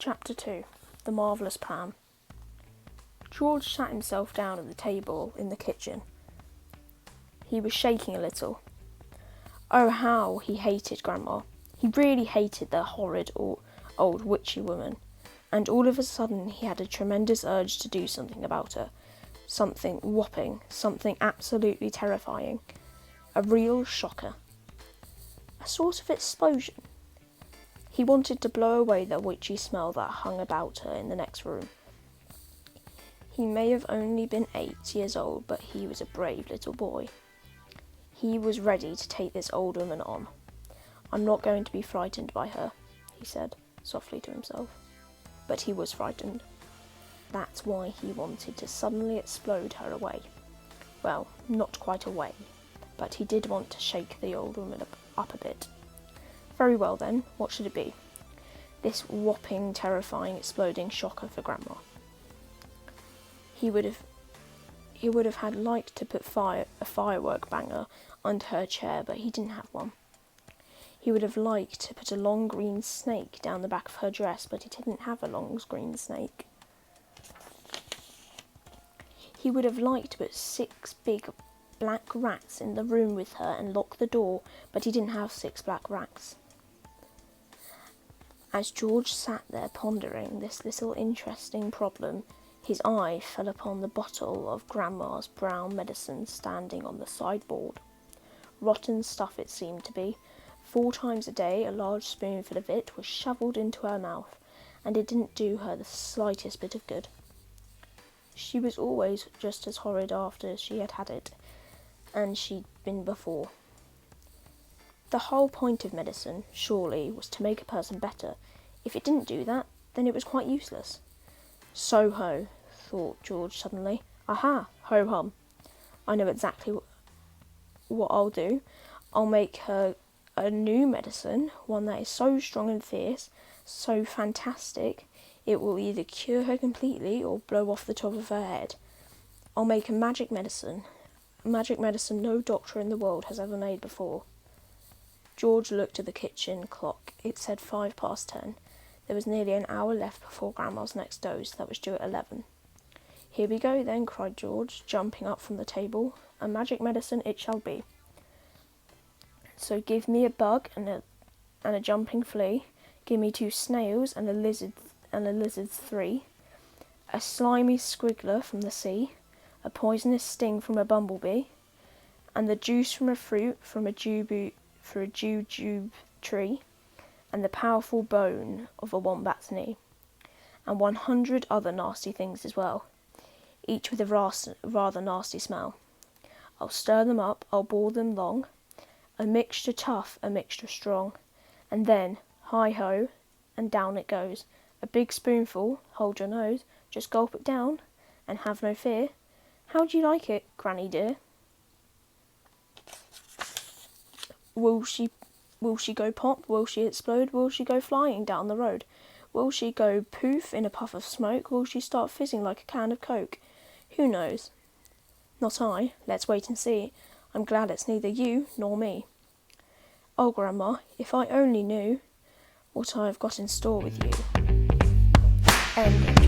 Chapter 2. The Marvellous Plan. George sat himself down at the table in the kitchen. He was shaking a little. Oh, how he hated Grandma. He really hated the horrid old witchy woman. And all of a sudden he had a tremendous urge to do something about her. Something whopping, something absolutely terrifying. A real shocker. A sort of explosion. He wanted to blow away the witchy smell that hung about her in the next room. He may have only been 8 years old, but he was a brave little boy. He was ready to take this old woman on. I'm not going to be frightened by her, he said softly to himself. But he was frightened. That's why he wanted to suddenly explode her away. Well, not quite away, but he did want to shake the old woman up a bit. Very well then, what should it be? This whopping, terrifying, exploding shocker for Grandma. He would have had liked to put a firework banger under her chair, but he didn't have one. He would have liked to put a long green snake down the back of her dress, but he didn't have a long green snake. He would have liked to put 6 big black rats in the room with her and lock the door, but he didn't have 6 black rats. As George sat there pondering this little interesting problem, his eye fell upon the bottle of Grandma's brown medicine standing on the sideboard. Rotten stuff it seemed to be. 4 times a day a large spoonful of it was shovelled into her mouth, and it didn't do her the slightest bit of good. She was always just as horrid after she had had it, and she'd been before. The whole point of medicine, surely, was to make a person better. If it didn't do that, then it was quite useless. So-ho, thought George suddenly. Aha, ho-hum. I know exactly what I'll do. I'll make her a new medicine, one that is so strong and fierce, so fantastic, it will either cure her completely or blow off the top of her head. I'll make a magic medicine no doctor in the world has ever made before. George looked at the kitchen clock. It said 10:05. There was nearly an hour left before Grandma's next dose, that was due at 11. Here we go then, cried George, jumping up from the table. A magic medicine it shall be. So give me a bug and a jumping flea, give me 2 snails and a lizard 3, a slimy squiggler from the sea, a poisonous sting from a bumblebee, and the juice from a fruit from a jujube tree, and the powerful bone of a wombat's knee, and 100 other nasty things as well, each with a rather nasty smell. I'll stir them up, I'll boil them long, a mixture tough, a mixture strong, and then, hi-ho, and down it goes. A big spoonful, hold your nose, just gulp it down, and have no fear. How do you like it, Granny dear? Will she go pop? Will she explode? Will she go flying down the road? Will she go poof in a puff of smoke? Will she start fizzing like a can of Coke? Who knows? Not I. Let's wait and see. I'm glad it's neither you nor me. Oh, Grandma, if I only knew what I've got in store with you. End.